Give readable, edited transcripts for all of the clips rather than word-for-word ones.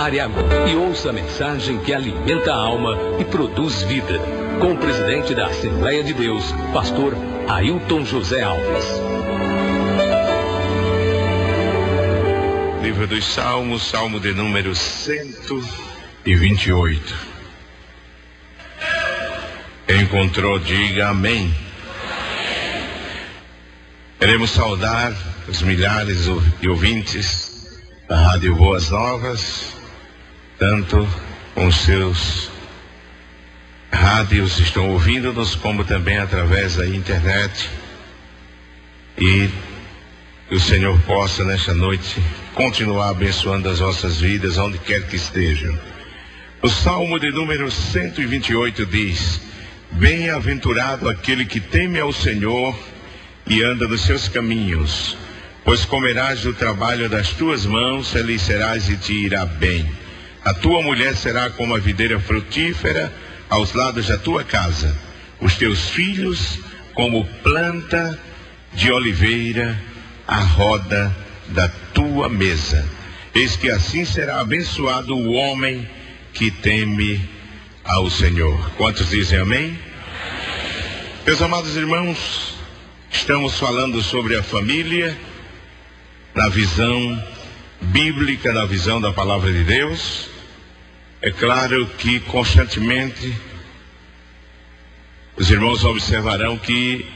Pare agora e ouça a mensagem que alimenta a alma e produz vida. Com o presidente da Assembleia de Deus, pastor Ailton José Alves. Livro dos Salmos, Salmo de número 128. Encontrou, diga amém. Queremos saudar os milhares de ouvintes da Rádio Boas Novas, tanto com os seus rádios estão ouvindo-nos, como também através da internet. E que o Senhor possa nesta noite continuar abençoando as vossas vidas, onde quer que estejam. O Salmo de número 128 diz: bem-aventurado aquele que teme ao Senhor e anda nos seus caminhos, pois comerás do trabalho das tuas mãos, feliz serás e te irá bem. A tua mulher será como a videira frutífera aos lados da tua casa, os teus filhos como planta de oliveira à roda da tua mesa. Eis que assim será abençoado o homem que teme ao Senhor. Quantos dizem amém? Meus amados irmãos, estamos falando sobre a família na visão bíblica, na visão da palavra de Deus. É claro que constantemente os irmãos observarão que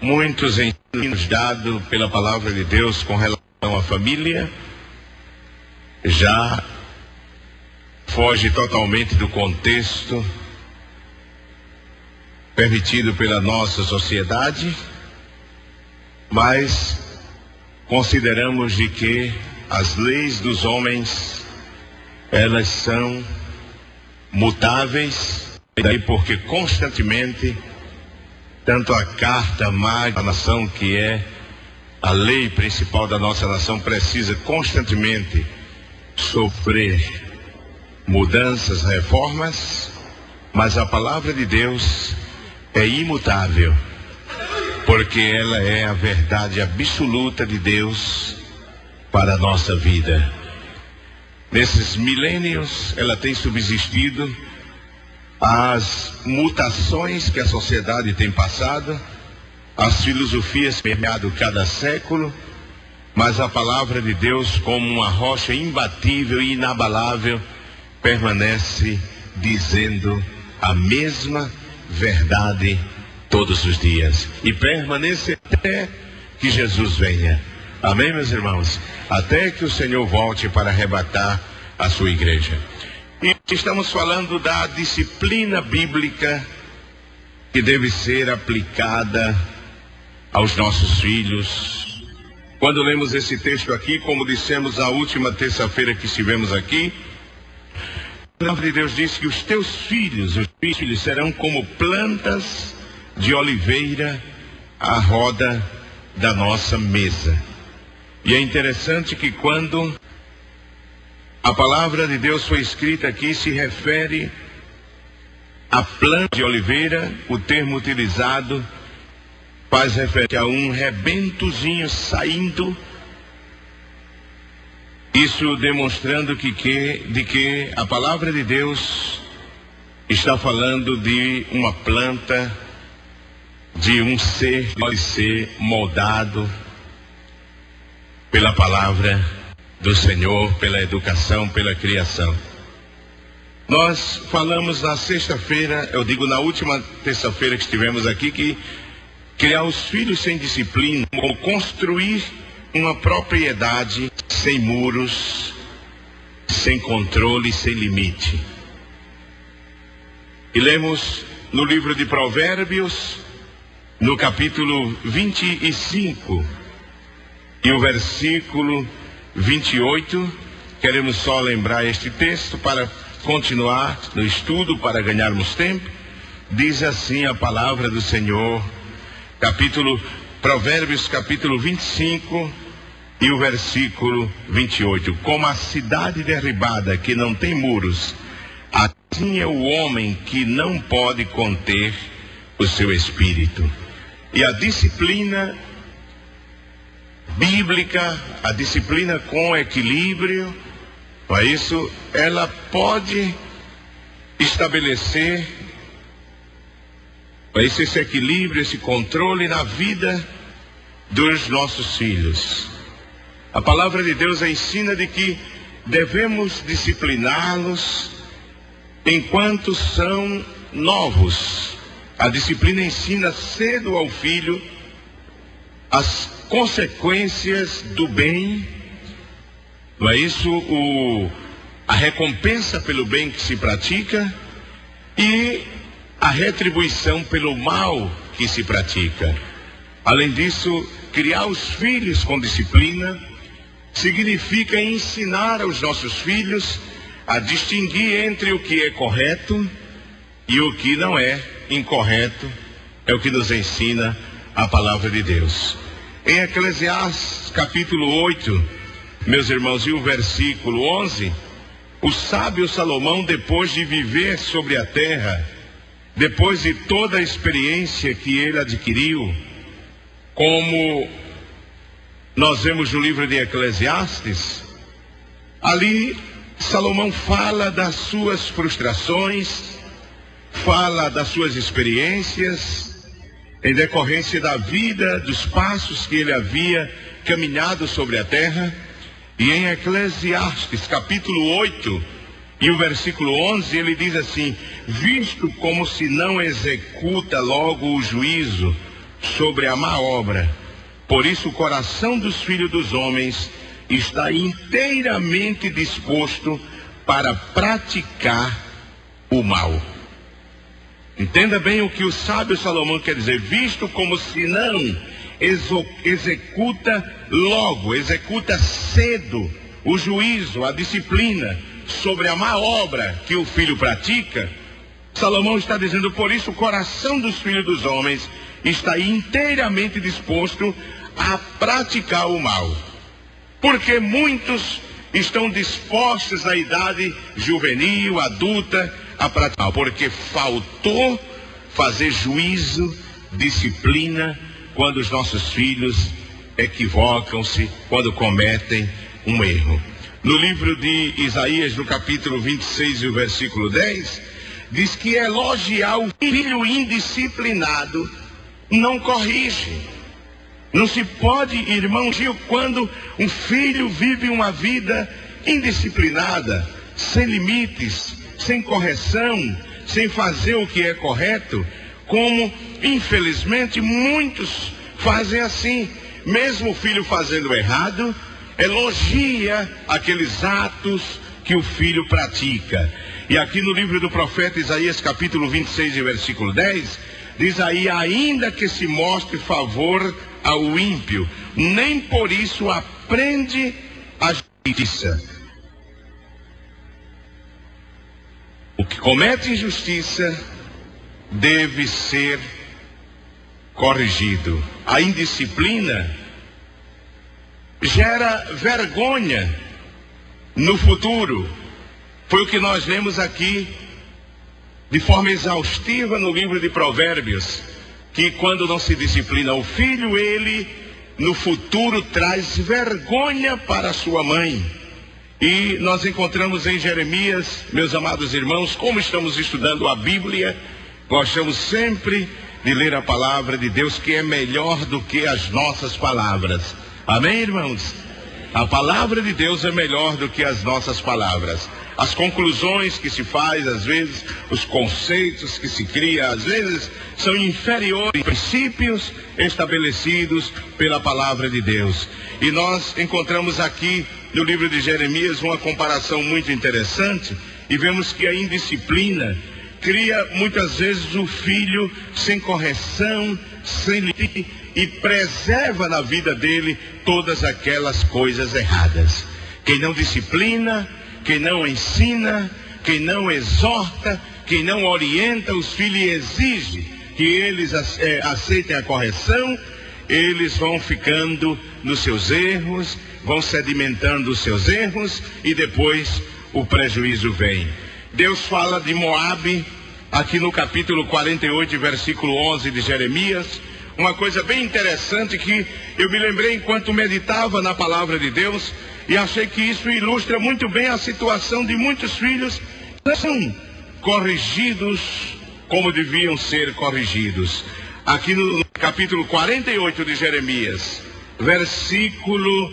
muitos ensinos dados pela palavra de Deus com relação à família já foge totalmente do contexto permitido pela nossa sociedade, mas consideramos de que as leis dos homens, elas são mutáveis, e daí porque constantemente tanto a Carta Magna da nação, que é a lei principal da nossa nação, precisa constantemente sofrer mudanças, reformas, mas a palavra de Deus é imutável, porque ela é a verdade absoluta de Deus para a nossa vida. Nesses milênios, ela tem subsistido as mutações que a sociedade tem passado, as filosofias permeado cada século, mas a palavra de Deus, como uma rocha imbatível e inabalável, permanece dizendo a mesma verdade todos os dias, e permanece até que Jesus venha. Amém, meus irmãos? Até que o Senhor volte para arrebatar a sua igreja. E estamos falando da disciplina bíblica que deve ser aplicada aos nossos filhos. Quando lemos esse texto aqui, como dissemos a última terça-feira que estivemos aqui, a palavra de Deus diz que os teus filhos, serão como plantas de oliveira à roda da nossa mesa. E é interessante que quando a palavra de Deus foi escrita aqui, se refere à planta de oliveira, o termo utilizado faz referência a um rebentozinho saindo, isso demonstrando que a palavra de Deus está falando de uma planta, de um ser que pode ser moldado pela palavra do Senhor, pela educação, pela criação. Nós falamos na sexta-feira, eu digo na última terça-feira que estivemos aqui, que criar os filhos sem disciplina, como construir uma propriedade sem muros, sem controle, sem limite. E lemos no livro de Provérbios, no capítulo 25, e o versículo 28, queremos só lembrar este texto para continuar no estudo, para ganharmos tempo. Diz assim a palavra do Senhor, Provérbios capítulo 25 e o versículo 28. Como a cidade derribada que não tem muros, assim é o homem que não pode conter o seu espírito. E a disciplina bíblica, a disciplina com equilíbrio, Não é isso? Ela pode estabelecer esse equilíbrio, esse controle na vida dos nossos filhos. A palavra de Deus ensina de que devemos discipliná-los enquanto são novos. A disciplina ensina cedo ao filho as consequências do bem, não é isso? A recompensa pelo bem que se pratica e a retribuição pelo mal que se pratica. Além disso, criar os filhos com disciplina significa ensinar aos nossos filhos a distinguir entre o que é correto e o que não é incorreto. É o que nos ensina a palavra de Deus. Em Eclesiastes capítulo 8, meus irmãos, e o versículo 11, o sábio Salomão, depois de viver sobre a terra, depois de toda a experiência que ele adquiriu, como nós vemos no livro de Eclesiastes, ali Salomão fala das suas frustrações, fala das suas experiências, em decorrência da vida, dos passos que ele havia caminhado sobre a terra. E em Eclesiastes capítulo 8 e o versículo 11, ele diz assim: visto como se não executa logo o juízo sobre a má obra, por isso o coração dos filhos dos homens está inteiramente disposto para praticar o mal. Entenda bem o que o sábio Salomão quer dizer. Visto como se não executa logo, executa cedo o juízo, a disciplina sobre a má obra que o filho pratica, Salomão está dizendo, por isso o coração dos filhos dos homens está inteiramente disposto a praticar o mal. Porque muitos estão dispostos na idade juvenil, adulta, a praticar, porque faltou fazer juízo, disciplina, quando os nossos filhos equivocam-se, quando cometem um erro. No livro de Isaías, no capítulo 26 e o versículo 10, diz que elogiar o filho indisciplinado não corrige. Não se pode, irmão Gil, quando um filho vive uma vida indisciplinada, sem limites, sem correção, sem fazer o que é correto, como infelizmente muitos fazem assim. Mesmo o filho fazendo errado, elogia aqueles atos que o filho pratica. E aqui no livro do profeta Isaías, capítulo 26 e versículo 10, diz aí: ainda que se mostre favor ao ímpio, nem por isso aprende a justiça. O que comete injustiça deve ser corrigido. A indisciplina gera vergonha no futuro. Foi o que nós lemos aqui de forma exaustiva no livro de Provérbios, que quando não se disciplina o filho, ele no futuro traz vergonha para sua mãe. E nós encontramos em Jeremias, meus amados irmãos, como estamos estudando a Bíblia, gostamos sempre de ler a palavra de Deus, que é melhor do que as nossas palavras. Amém, irmãos? A palavra de Deus é melhor do que as nossas palavras. As conclusões que se faz, às vezes, os conceitos que se cria, às vezes, são inferiores aos princípios estabelecidos pela palavra de Deus. E nós encontramos aqui no livro de Jeremias uma comparação muito interessante, e vemos que a indisciplina cria muitas vezes o filho sem correção, sem limite, e preserva na vida dele todas aquelas coisas erradas. Quem não disciplina, quem não ensina, quem não exorta, quem não orienta os filhos e exige que eles aceitem a correção, eles vão ficando nos seus erros, vão sedimentando os seus erros, e depois o prejuízo vem. Deus fala de Moabe aqui no capítulo 48, versículo 11 de Jeremias. Uma coisa bem interessante que eu me lembrei enquanto meditava na palavra de Deus, e achei que isso ilustra muito bem a situação de muitos filhos que não são corrigidos como deviam ser corrigidos. Aqui no capítulo 48 de Jeremias, versículo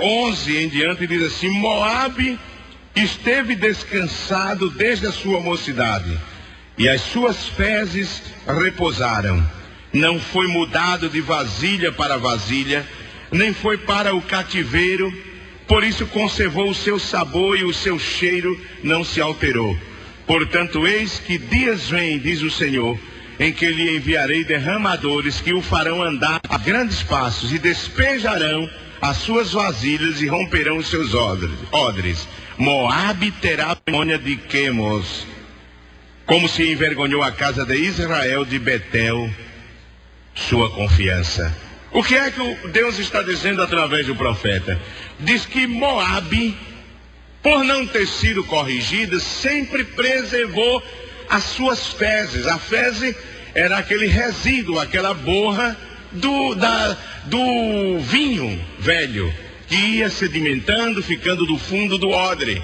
11 em diante, diz assim: Moabe esteve descansado desde a sua mocidade, e as suas fezes repousaram. Não foi mudado de vasilha para vasilha, nem foi para o cativeiro, por isso conservou o seu sabor e o seu cheiro não se alterou. Portanto, eis que dias vêm, diz o Senhor, em que lhe enviarei derramadores que o farão andar a grandes passos e despejarão as suas vasilhas e romperão os seus odres. Moabe terá vergonha de Quemos, como se envergonhou a casa de Israel de Betel, sua confiança. O que é que Deus está dizendo através do profeta? Diz que Moabe, por não ter sido corrigida, sempre preservou as suas fezes. A fezes era aquele resíduo, aquela borra do vinho velho, que ia sedimentando, ficando do fundo do odre.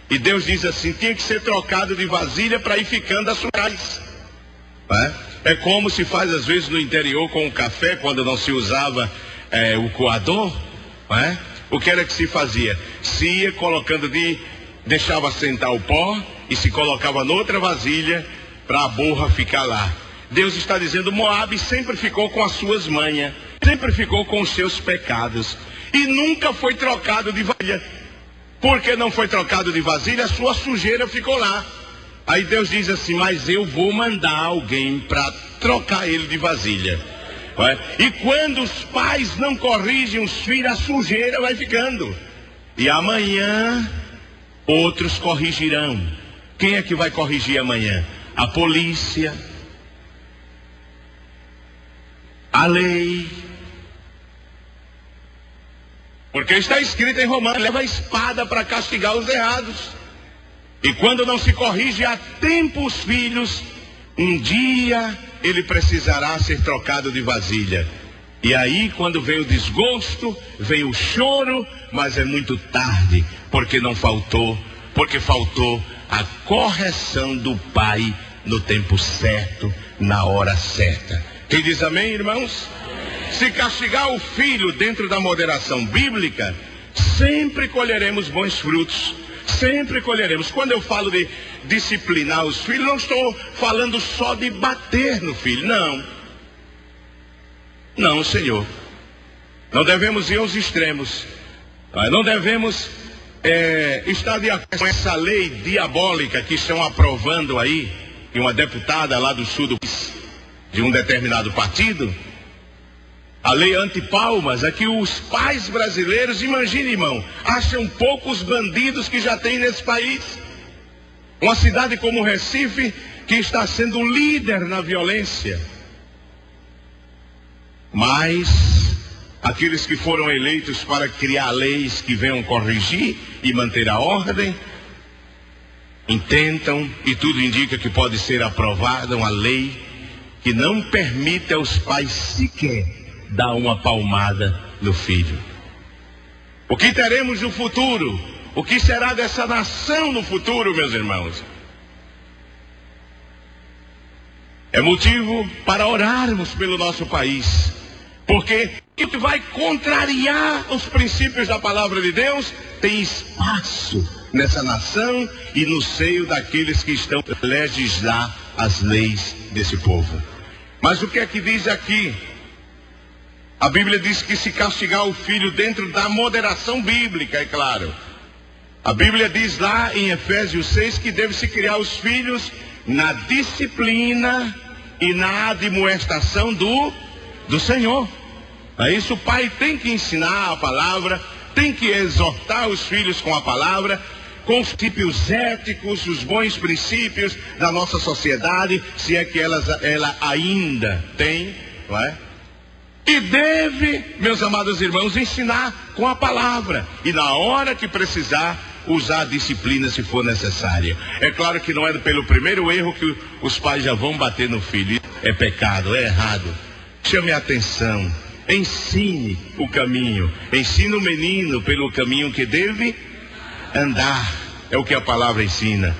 E Deus diz assim, tinha que ser trocado de vasilha para ir ficando as suas. É como se faz às vezes no interior com o café, quando não se usava o coador. O que era que se fazia? Se ia colocando deixava sentar o pó e se colocava noutra vasilha para a borra ficar lá. Deus está dizendo, Moabe sempre ficou com as suas manhas, sempre ficou com os seus pecados e nunca foi trocado de vasilha. Porque não foi trocado de vasilha, a sua sujeira ficou lá. Aí Deus diz assim, mas eu vou mandar alguém para trocar ele de vasilha. E quando os pais não corrigem os filhos, a sujeira vai ficando. E amanhã outros corrigirão. Quem é que vai corrigir amanhã? A polícia, a lei. Porque está escrito em Romanos, leva a espada para castigar os errados. E quando não se corrige a tempo os filhos, um dia ele precisará ser trocado de vasilha. E aí quando vem o desgosto, vem o choro, mas é muito tarde, porque faltou a correção do pai no tempo certo, na hora certa. Quem diz amém, irmãos? Se castigar o filho dentro da moderação bíblica, sempre colheremos bons frutos. Sempre colheremos. Quando eu falo de disciplinar os filhos, não estou falando só de bater no filho, não. Não, Senhor. Não devemos ir aos extremos. Não devemos estar de acordo com essa lei diabólica que estão aprovando aí, que uma deputada lá do sul do país, de um determinado partido, a lei anti-palmas, é que os pais brasileiros, imagine, irmão, acham poucos bandidos que já tem nesse país. Uma cidade como Recife, que está sendo líder na violência. Mas aqueles que foram eleitos para criar leis que venham corrigir e manter a ordem, intentam, e tudo indica que pode ser aprovada uma lei que não permite aos pais sequer dar uma palmada no filho. O que teremos no futuro? O que será dessa nação no futuro, meus irmãos? É motivo para orarmos pelo nosso país, porque o que vai contrariar os princípios da palavra de Deus tem espaço nessa nação e no seio daqueles que estão a legislar as leis desse povo. Mas o que é que diz aqui? A Bíblia diz que se castigar o filho dentro da moderação bíblica, é claro. A Bíblia diz lá em Efésios 6 que deve-se criar os filhos na disciplina e na admoestação do Senhor. É isso, o pai tem que ensinar a palavra, tem que exortar os filhos com a palavra, com os princípios éticos, os bons princípios da nossa sociedade, se é que ela ainda tem, não é? E deve, meus amados irmãos, ensinar com a palavra. E na hora que precisar, usar a disciplina se for necessária. É claro que não é pelo primeiro erro que os pais já vão bater no filho. É pecado, é errado. Chame a atenção. ensine o caminho, ensine o menino pelo caminho que deve andar, é o que a palavra ensina.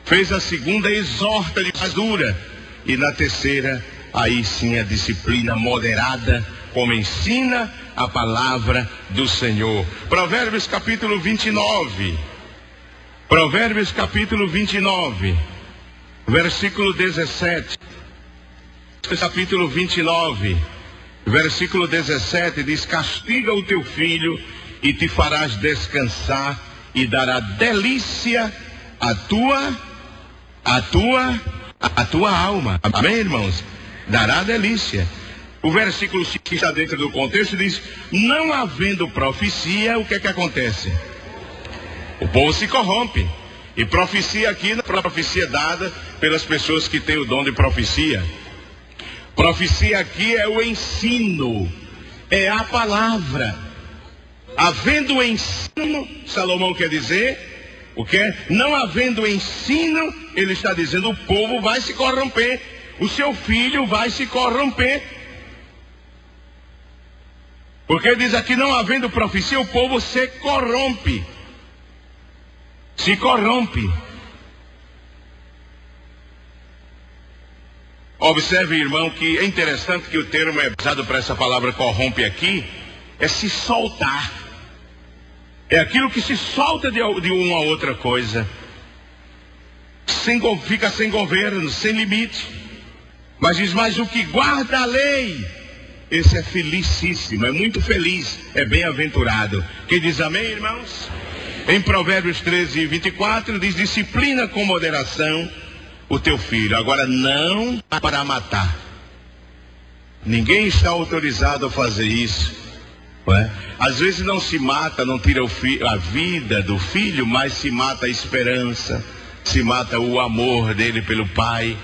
Fez a segunda, exorta de mais dura, e na terceira, aí sim a disciplina moderada, como ensina a palavra do Senhor. Provérbios capítulo 29, Provérbios capítulo 29, versículo 17, capítulo 29, versículo 17 diz: castiga o teu filho e te farás descansar e dará delícia à tua alma. Amém, irmãos? Dará delícia. O versículo que está dentro do contexto diz: não havendo profecia, o que é que acontece? O povo se corrompe. E profecia aqui, na profecia dada pelas pessoas que têm o dom de profecia. Profecia aqui é o ensino, é a palavra. Havendo ensino, Salomão quer dizer, o que? Não havendo ensino, ele está dizendo, o povo vai se corromper, o seu filho vai se corromper. Porque diz aqui, não havendo profecia, o povo se corrompe. Se corrompe. Observe, irmão, que é interessante que o termo é usado para essa palavra corrompe aqui, é se soltar. É aquilo que se solta de uma outra coisa. Fica sem governo, sem limite. Mas diz, mas o que guarda a lei, esse é felicíssimo, é muito feliz, é bem-aventurado. Quem diz amém, irmãos? Em Provérbios 13, 24, diz, disciplina com moderação o teu filho. Agora, não para matar. Ninguém está autorizado a fazer isso. Não é? Às vezes não se mata, não tira a vida do filho, mas se mata a esperança, se mata o amor dele pelo pai,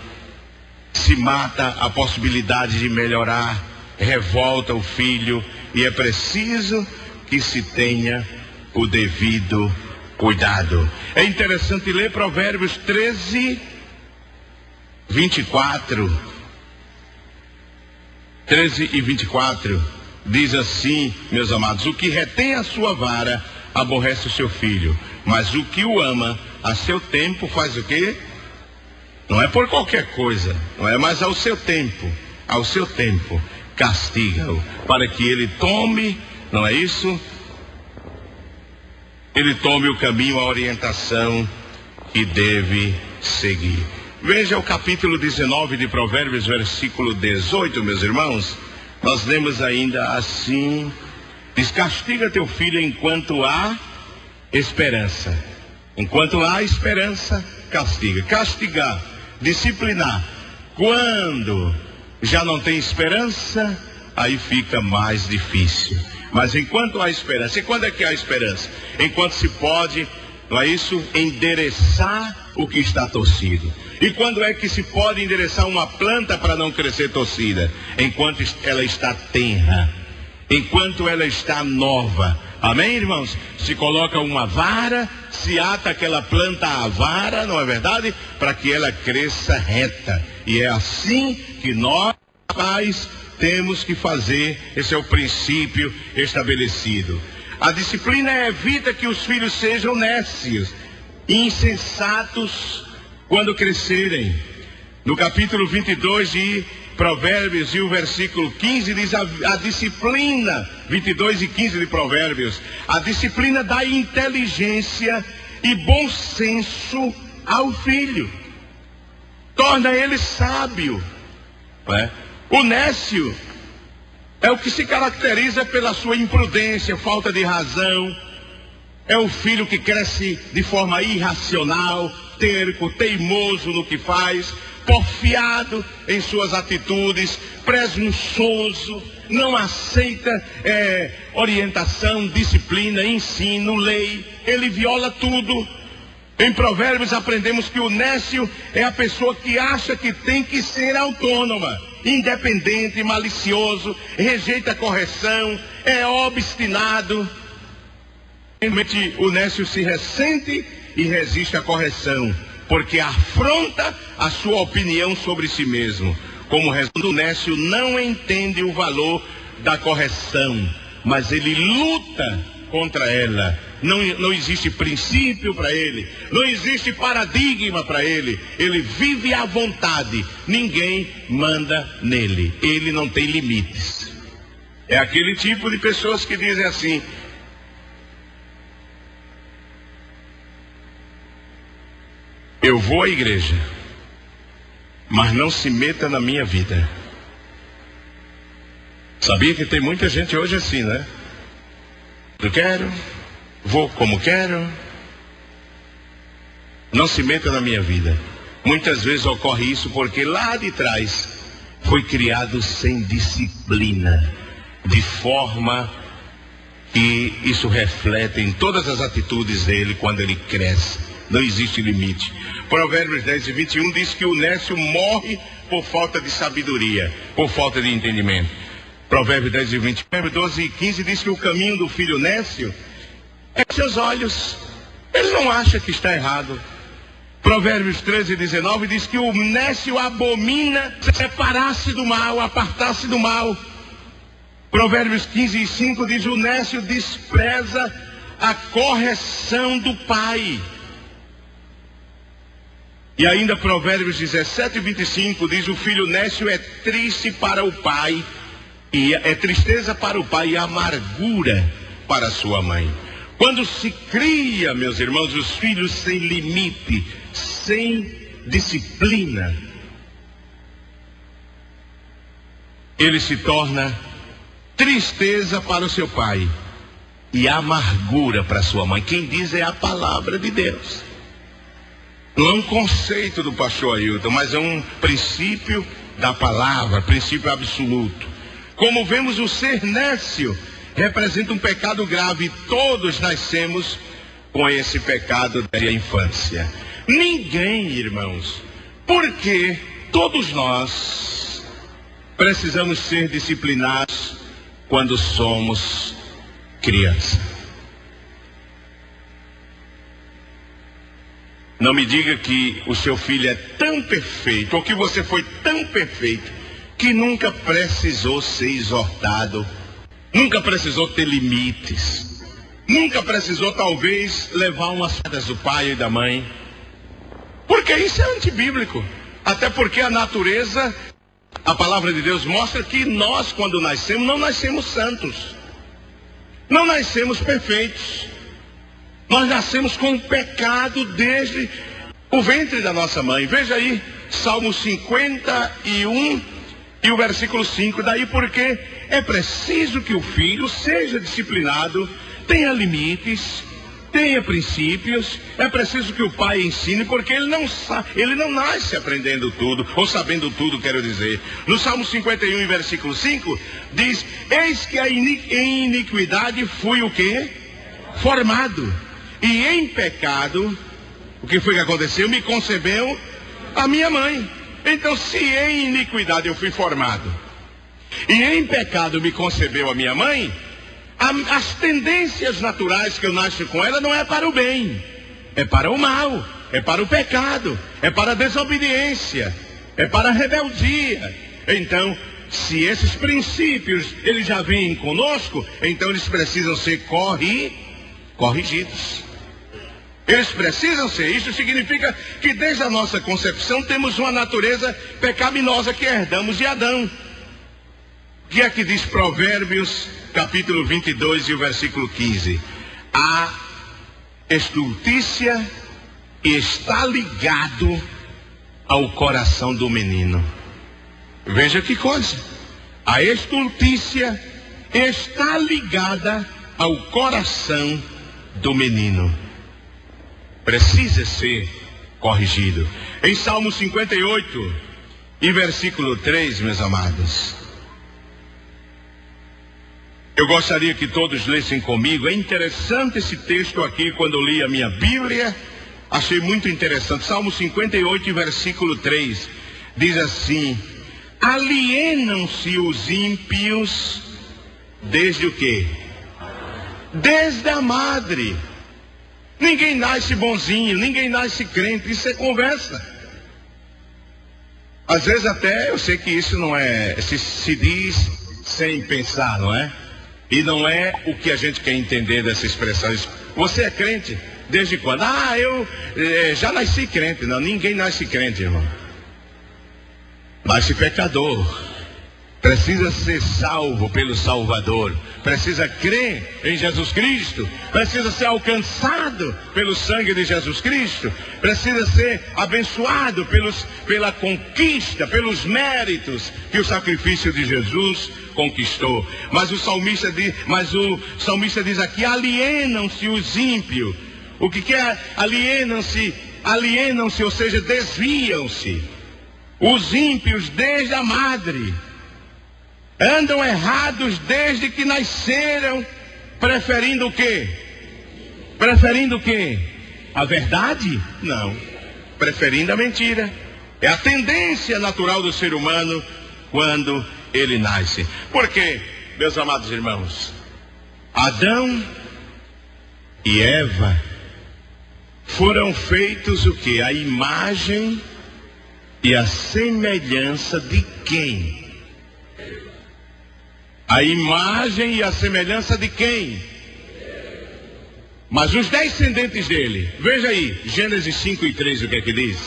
se mata a possibilidade de melhorar, revolta o filho, e é preciso que se tenha o devido cuidado. É interessante ler Provérbios 13, 24. 13 e 24. Diz assim, meus amados: o que retém a sua vara aborrece o seu filho, mas o que o ama a seu tempo faz o quê? Não é por qualquer coisa, não é, mas ao seu tempo castiga-o, para que ele tome, não é isso? Ele tome o caminho, a orientação que deve seguir. Veja o capítulo 19 de Provérbios, versículo 18, meus irmãos. Nós lemos ainda assim: diz, castiga teu filho enquanto há esperança. Enquanto há esperança, castiga. Castigar, disciplinar. Quando já não tem esperança, aí fica mais difícil. Mas enquanto há esperança, e quando é que há esperança? Enquanto se pode, não é isso, endereçar o que está torcido. E quando é que se pode endereçar uma planta para não crescer torcida? Enquanto ela está tenra, enquanto ela está nova. Amém, irmãos? Se coloca uma vara, se ata aquela planta à vara, não é verdade? Para que ela cresça reta. E é assim que nós, pais, temos que fazer. Esse é o princípio estabelecido. A disciplina evita que os filhos sejam nécios, insensatos quando crescerem. No capítulo 22 de Provérbios e o versículo 15 diz a disciplina, 22 e 15 de Provérbios, a disciplina dá inteligência e bom senso ao filho, torna ele sábio. O nécio é o que se caracteriza pela sua imprudência, falta de razão. É o filho que cresce de forma irracional, terco, teimoso no que faz, porfiado em suas atitudes, presunçoso, não aceita orientação, disciplina, ensino, lei. Ele viola tudo. Em Provérbios aprendemos que o nécio é a pessoa que acha que tem que ser autônoma, independente, malicioso, rejeita a correção, é obstinado. Realmente o nécio se ressente e resiste à correção, porque afronta a sua opinião sobre si mesmo. Como resultado, o nécio não entende o valor da correção, mas ele luta contra ela. Não existe princípio para ele, não existe paradigma para ele. Ele vive à vontade, ninguém manda nele, ele não tem limites. É aquele tipo de pessoas que dizem assim: eu vou à igreja, mas não se meta na minha vida. Sabia que tem muita gente hoje assim, né? Eu quero, vou como quero, não se meta na minha vida. Muitas vezes ocorre isso porque lá de trás foi criado sem disciplina, de forma que isso reflete em todas as atitudes dele quando ele cresce. Não existe limite. Provérbios 10:21 diz que o nécio morre por falta de sabedoria, por falta de entendimento. Provérbios 10:20. Provérbios 12:15 diz que o caminho do filho nécio é seus olhos. Ele não acha que está errado. Provérbios 13:19 diz que o nécio abomina separar-se do mal, apartar-se do mal. Provérbios 15:5 diz: o nécio despreza a correção do pai. E ainda Provérbios 17:25 diz: o filho nécio é triste para o pai, e é tristeza para o pai e amargura para sua mãe. Quando se cria, meus irmãos, os filhos sem limite, sem disciplina, ele se torna tristeza para o seu pai e amargura para sua mãe. Quem diz é a palavra de Deus. Não é um conceito do pastor Ailton, mas é um princípio da palavra, princípio absoluto. Como vemos, o ser nécio representa um pecado grave. Todos nascemos com esse pecado da infância. Ninguém, irmãos, porque todos nós precisamos ser disciplinados quando somos criança. Não me diga que o seu filho é tão perfeito, ou que você foi tão perfeito, que nunca precisou ser exortado, nunca precisou ter limites, nunca precisou talvez levar umas sadas do pai e da mãe, porque isso é antibíblico. Até porque a natureza, a palavra de Deus mostra que nós, quando nascemos, não nascemos santos, não nascemos perfeitos. Nós nascemos com o pecado desde o ventre da nossa mãe. Veja aí, Salmo 51 e o versículo 5. Daí porque é preciso que o filho seja disciplinado, tenha limites, tenha princípios. É preciso que o pai ensine, porque ele não nasce aprendendo tudo, ou sabendo tudo, quero dizer. No Salmo 51 e versículo 5, diz: eis que em iniquidade fui o quê? Formado. E em pecado, o que foi que aconteceu? Me concebeu a minha mãe. Então, se em iniquidade eu fui formado, e em pecado me concebeu a minha mãe, as tendências naturais que eu nasço com ela não é para o bem, é para o mal, é para o pecado, é para a desobediência, é para a rebeldia. Então, se esses princípios, eles já vêm conosco, então eles precisam ser corrigidos. Eles precisam ser. Isso significa que desde a nossa concepção temos uma natureza pecaminosa que herdamos de Adão. O que é que diz Provérbios, capítulo 22 e o versículo 15? A estultícia está ligado ao coração do menino. Veja que coisa. A estultícia está ligada ao coração do menino. Precisa ser corrigido. Em Salmo 58 e versículo 3, meus amados, eu gostaria que todos lessem comigo. É interessante esse texto aqui. Quando eu li a minha Bíblia, achei muito interessante. Salmo 58 e versículo 3 diz assim: alienam-se os ímpios desde o quê? Desde a madre. Ninguém nasce bonzinho, ninguém nasce crente, isso é conversa. Às vezes até, eu sei que isso não é, se diz sem pensar, não é? E não é o que a gente quer entender dessa expressão. Você é crente? Desde quando? Eu já nasci crente. Não, ninguém nasce crente, irmão. Nasce pecador. Precisa ser salvo pelo Salvador. Precisa crer em Jesus Cristo. Precisa ser alcançado pelo sangue de Jesus Cristo. Precisa ser abençoado pela conquista, pelos méritos que o sacrifício de Jesus conquistou. Mas o salmista diz aqui: alienam-se os ímpios. O que é alienam-se? Alienam-se, ou seja, desviam-se. Os ímpios desde a madre. Andam errados desde que nasceram, preferindo o quê? Preferindo o quê? A verdade? Não. Preferindo a mentira. É a tendência natural do ser humano quando ele nasce. Porque, meus amados irmãos, Adão e Eva foram feitos o quê? A imagem e a semelhança de quem? A imagem e a semelhança de quem? Mas os descendentes dele, veja aí, Gênesis 5:3, o que é que diz?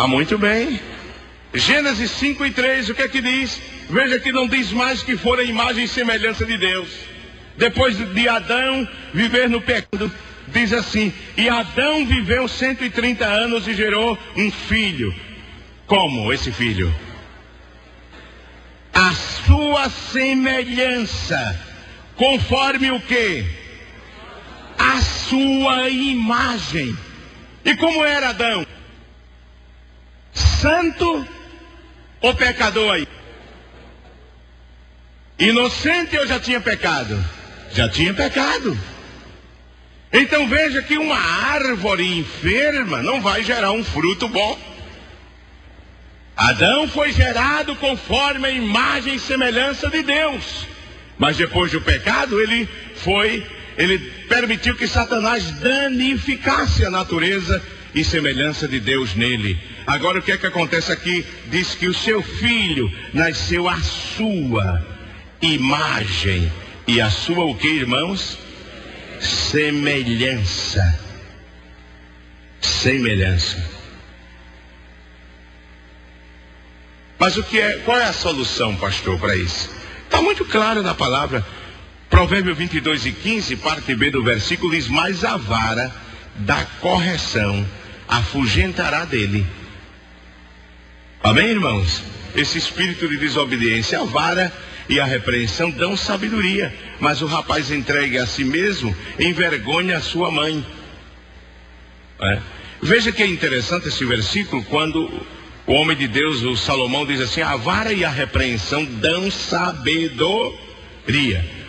Muito bem. Gênesis 5:3, o que é que diz? Veja que não diz mais que foram a imagem e semelhança de Deus. Depois de Adão viver no pecado, diz assim: e Adão viveu 130 anos e gerou um filho. Como esse filho? A sua semelhança, conforme o quê? A sua imagem. E como era Adão? Santo ou pecador aí? Inocente ou já tinha pecado? Já tinha pecado. Então veja que uma árvore enferma não vai gerar um fruto bom. Adão foi gerado conforme a imagem e semelhança de Deus. Mas depois do pecado, ele permitiu que Satanás danificasse a natureza e semelhança de Deus nele. Agora o que é que acontece aqui? Diz que o seu filho nasceu à sua imagem. E a sua o que, irmãos? Semelhança. Semelhança. Mas qual é a solução, pastor, para isso? Está muito claro na palavra. Provérbio 22:15, parte B do versículo, diz: mas a vara da correção afugentará dele. Amém, irmãos? Esse espírito de desobediência, a vara e a repreensão dão sabedoria, mas o rapaz entregue a si mesmo envergonha a sua mãe. Veja que é interessante esse versículo, quando o homem de Deus, o Salomão, diz assim: a vara e a repreensão dão sabedoria,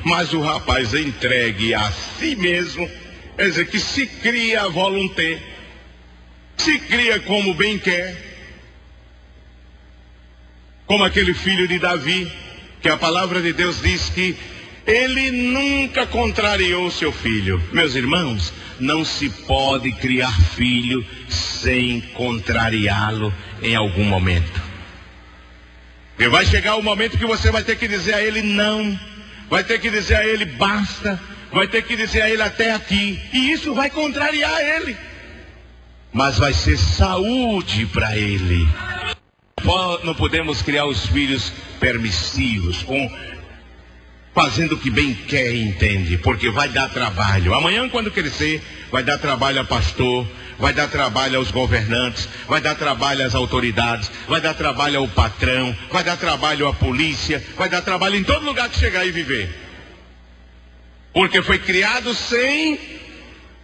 mas o rapaz entregue a si mesmo, quer dizer, que se cria à volonté, se cria como bem quer, como aquele filho de Davi, que a palavra de Deus diz que ele nunca contrariou seu filho. Meus irmãos, não se pode criar filho sem contrariá-lo em algum momento. E vai chegar o momento que você vai ter que dizer a ele não, vai ter que dizer a ele basta, vai ter que dizer a ele até aqui, e isso vai contrariar ele, mas vai ser saúde para ele. Não podemos criar os filhos permissivos, fazendo o que bem quer, entende? Porque vai dar trabalho. Amanhã, quando crescer, vai dar trabalho a pastor, vai dar trabalho aos governantes, vai dar trabalho às autoridades, vai dar trabalho ao patrão, vai dar trabalho à polícia, vai dar trabalho em todo lugar que chegar e viver. Porque foi criado sem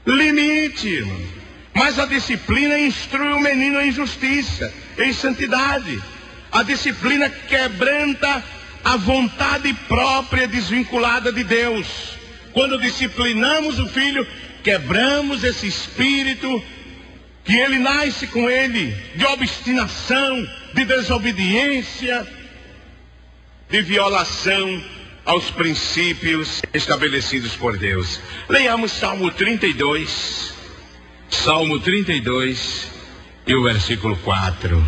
limite, irmão. Mas a disciplina instrui o menino em justiça, em santidade. A disciplina quebranta a vontade própria desvinculada de Deus. Quando disciplinamos o filho, quebramos esse espírito que ele nasce com ele, de obstinação, de desobediência, de violação aos princípios estabelecidos por Deus. Leiamos Salmo 32. Salmo 32 e o versículo 4.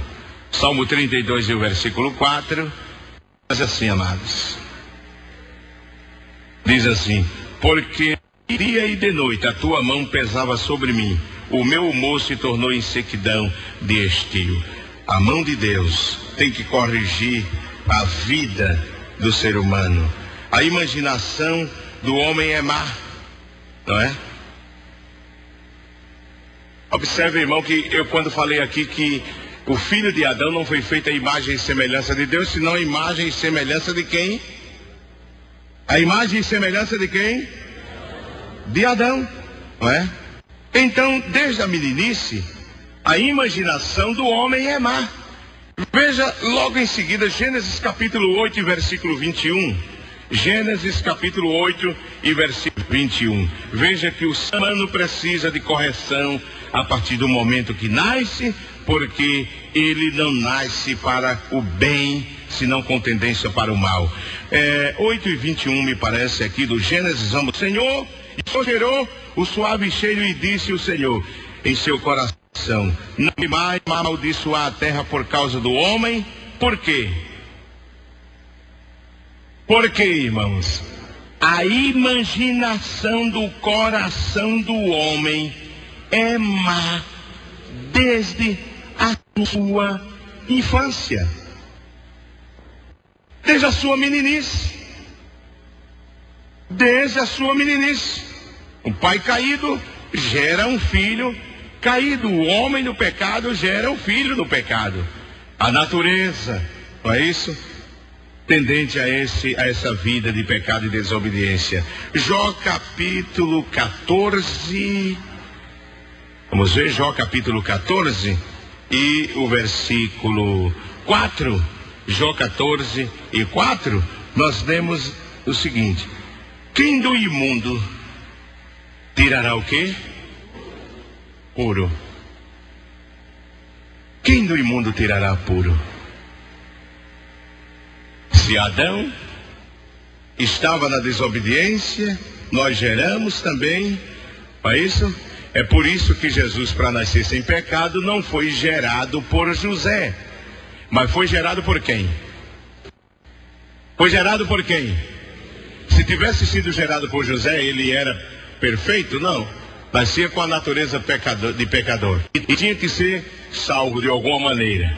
Salmo 32 e o versículo 4. Mas assim, amados, diz assim: porque dia e de noite a tua mão pesava sobre mim, o meu humor se tornou em sequidão de estio. A mão de Deus tem que corrigir a vida do ser humano. A imaginação do homem é má, não é? Observe, irmão, que eu quando falei aqui que o filho de Adão não foi feito a imagem e semelhança de Deus, senão a imagem e semelhança de quem? A imagem e semelhança de quem? De Adão, não é? Então, desde a meninice, a imaginação do homem é má. Veja logo em seguida Gênesis capítulo 8 e versículo 21. Gênesis capítulo 8 e versículo 21. Veja que o ser humano precisa de correção a partir do momento que nasce, porque ele não nasce para o bem, senão com tendência para o mal. 8 e 21 me parece aqui do Gênesis. O Senhor gerou o suave cheiro e disse o Senhor em seu coração: não mais amaldiçoar a terra por causa do homem. Por quê? Porque, irmãos, a imaginação do coração do homem é má desde a sua infância, desde a sua meninice. Desde a sua meninice. Um pai caído gera um filho caído. O homem no pecado gera um filho no pecado. A natureza, não é isso? Tendente a essa vida de pecado e desobediência. Jó capítulo 14. Vamos ver Jó capítulo 14 e o versículo 4. Jó 14 e 4. Nós lemos o seguinte: quem do imundo tirará o quê? Puro. Quem do imundo tirará puro? Se Adão estava na desobediência, nós geramos também. Não é isso? É por isso que Jesus, para nascer sem pecado, não foi gerado por José, mas foi gerado por quem? Foi gerado por quem? Se tivesse sido gerado por José, ele era perfeito? Não. Nascia com a natureza de pecador. E tinha que ser salvo de alguma maneira.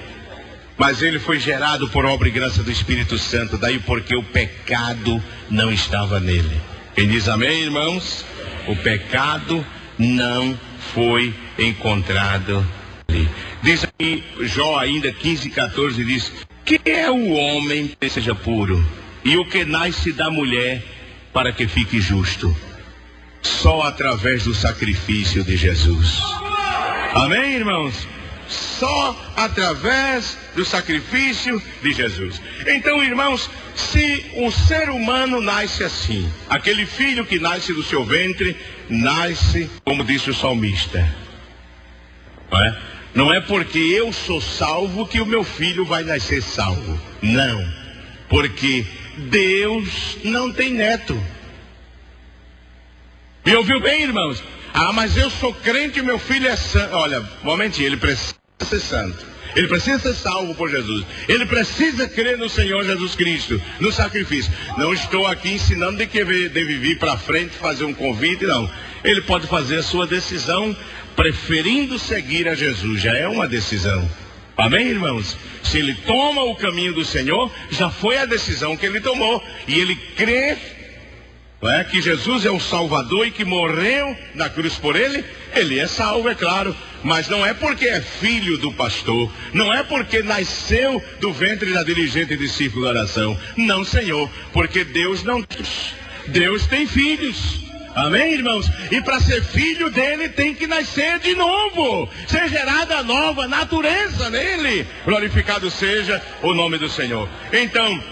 Mas ele foi gerado por obra e graça do Espírito Santo. Daí porque o pecado não estava nele. Quem diz amém, irmãos? O pecado não foi encontrado ali. Diz aqui Jó ainda 15:14, diz: que é o homem que seja puro, e o que nasce da mulher para que fique justo? Só através do sacrifício de Jesus. Amém, irmãos? Só através do sacrifício de Jesus. Então, irmãos, se o ser humano nasce assim, aquele filho que nasce do seu ventre, nasce, como disse o salmista, não é porque eu sou salvo que o meu filho vai nascer salvo. Não, porque Deus não tem neto. Me ouviu bem, irmãos? Ah, mas eu sou crente e meu filho é santo. Olha, momentinho, ele precisa ser santo. Ele precisa ser salvo por Jesus. Ele precisa crer no Senhor Jesus Cristo, no sacrifício. Não estou aqui ensinando de que deve vir para frente, fazer um convite, não. Ele pode fazer a sua decisão, preferindo seguir a Jesus. Já é uma decisão. Amém, irmãos? Se ele toma o caminho do Senhor, já foi a decisão que ele tomou. E ele crê que Jesus é o Salvador e que morreu na cruz por ele, ele é salvo, é claro. Mas não é porque é filho do pastor, não é porque nasceu do ventre da diligente discípulo da oração. Não, Senhor, porque Deus não tem. Deus tem filhos. Amém, irmãos? E para ser filho dele tem que nascer de novo, ser gerada nova natureza nele. Glorificado seja o nome do Senhor. Então,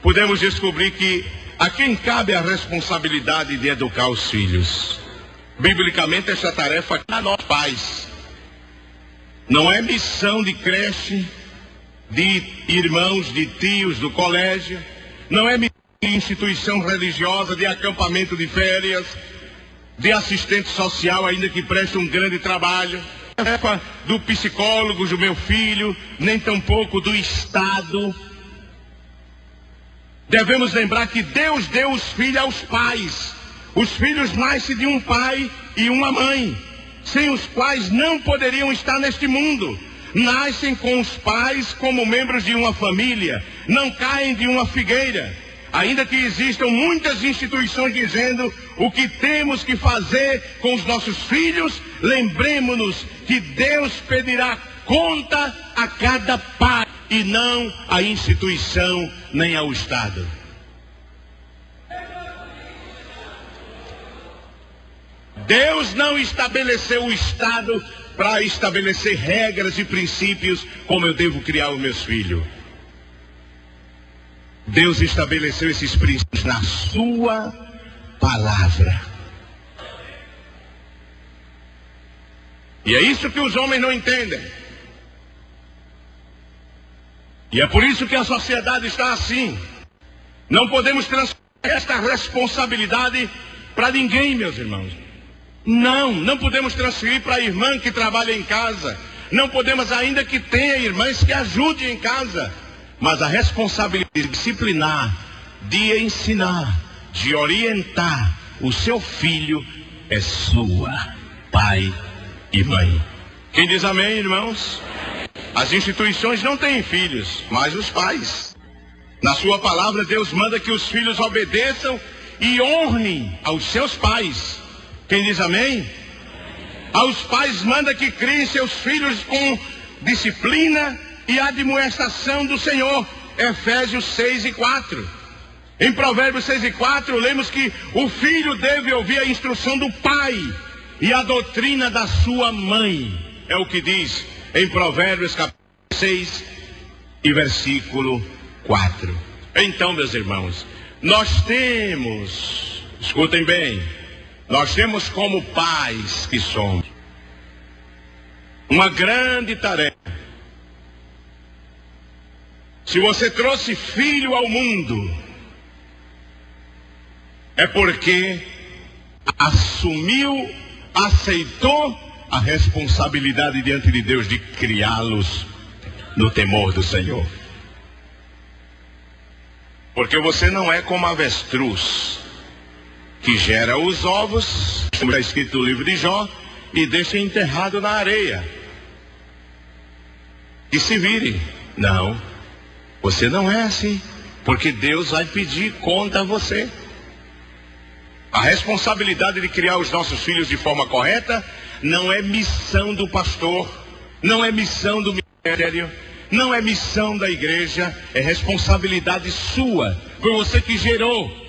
podemos descobrir que a quem cabe a responsabilidade de educar os filhos? Biblicamente, essa tarefa é a nós pais. Não é missão de creche, de irmãos, de tios, do colégio. Não é missão de instituição religiosa, de acampamento de férias, de assistente social, ainda que preste um grande trabalho. Não é tarefa do psicólogo do meu filho, nem tampouco do Estado. Devemos lembrar que Deus deu os filhos aos pais. Os filhos nascem de um pai e uma mãe, sem os quais não poderiam estar neste mundo. Nascem com os pais como membros de uma família, não caem de uma figueira. Ainda que existam muitas instituições dizendo o que temos que fazer com os nossos filhos, lembremos-nos que Deus pedirá conta a cada pai e não à instituição nem ao Estado. Deus não estabeleceu o Estado para estabelecer regras e princípios como eu devo criar os meus filhos. Deus estabeleceu esses princípios na sua palavra. E é isso que os homens não entendem. E é por isso que a sociedade está assim. Não podemos transferir esta responsabilidade para ninguém, meus irmãos. Não podemos transferir para a irmã que trabalha em casa. Não podemos, ainda que tenha irmãs que ajudem em casa. Mas a responsabilidade de disciplinar, de ensinar, de orientar o seu filho é sua, pai e mãe. Quem diz amém, irmãos? As instituições não têm filhos, mas os pais. Na sua palavra, Deus manda que os filhos obedeçam e honrem aos seus pais. Quem diz amém? Aos pais manda que criem seus filhos com disciplina e admoestação do Senhor. Efésios 6:4. Em Provérbios 6:4 lemos que o filho deve ouvir a instrução do pai e a doutrina da sua mãe. É o que diz em Provérbios capítulo 6 e versículo 4. Então, meus irmãos, nós temos, escutem bem, nós temos como pais que somos uma grande tarefa. Se você trouxe filho ao mundo, é porque assumiu, aceitou a responsabilidade diante de Deus de criá-los no temor do Senhor. Porque você não é como a avestruz, que gera os ovos, como está escrito no livro de Jó, e deixa enterrado na areia. E se vire. Não, você não é assim, porque Deus vai pedir conta a você. A responsabilidade de criar os nossos filhos de forma correta não é missão do pastor, não é missão do ministério, não é missão da igreja, é responsabilidade sua. Foi você que gerou.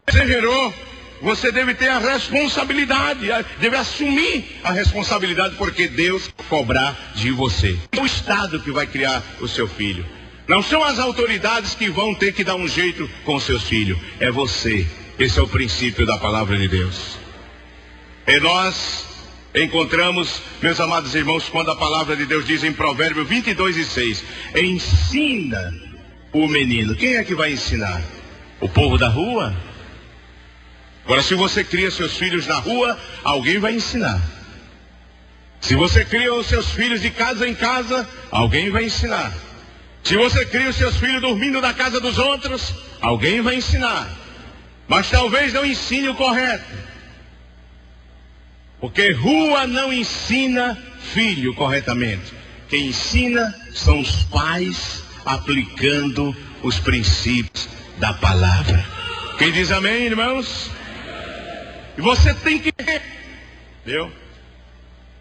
Você gerou, você deve ter a responsabilidade, deve assumir a responsabilidade, porque Deus vai cobrar de você. É o Estado que vai criar o seu filho. Não são as autoridades que vão ter que dar um jeito com seus filhos. É você. Esse é o princípio da palavra de Deus. E nós encontramos, meus amados irmãos, quando a palavra de Deus diz em Provérbios 22:6, ensina o menino. Quem é que vai ensinar? O povo da rua? Agora, se você cria seus filhos na rua, alguém vai ensinar. Se você cria os seus filhos de casa em casa, alguém vai ensinar. Se você cria os seus filhos dormindo na casa dos outros, alguém vai ensinar. Mas talvez não ensine o correto. Porque rua não ensina filho corretamente. Quem ensina são os pais aplicando os princípios da palavra. Quem diz amém, irmãos? E você tem que correr, viu?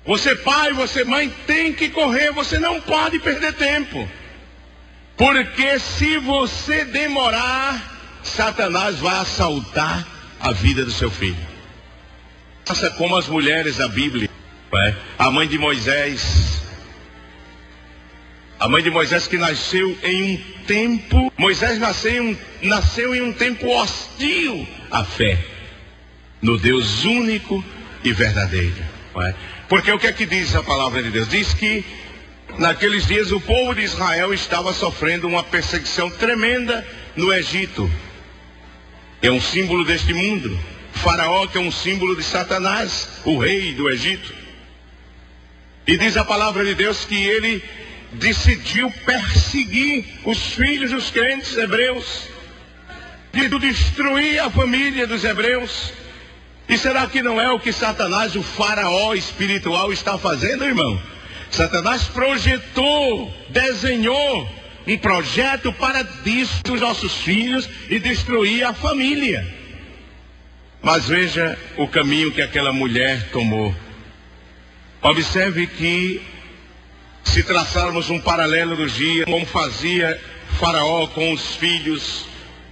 Você pai, você mãe tem que correr, você não pode perder tempo. Porque se você demorar, Satanás vai assaltar a vida do seu filho. Faça como as mulheres da Bíblia, a mãe de Moisés. A mãe de Moisés que nasceu em um tempo, Moisés nasceu em um tempo hostil à fé, no Deus único e verdadeiro. Porque o que é que diz a palavra de Deus? Diz que naqueles dias o povo de Israel estava sofrendo uma perseguição tremenda no Egito. É um símbolo deste mundo. Faraó, que é um símbolo de Satanás, o rei do Egito. E diz a palavra de Deus que ele decidiu perseguir os filhos dos crentes hebreus, de destruir a família dos hebreus. E será que não é o que Satanás, o faraó espiritual, está fazendo, irmão? Satanás projetou, desenhou um projeto para destruir os nossos filhos e destruir a família. Mas veja o caminho que aquela mulher tomou. Observe que, se traçarmos um paralelo dos dias, como fazia Faraó com os filhos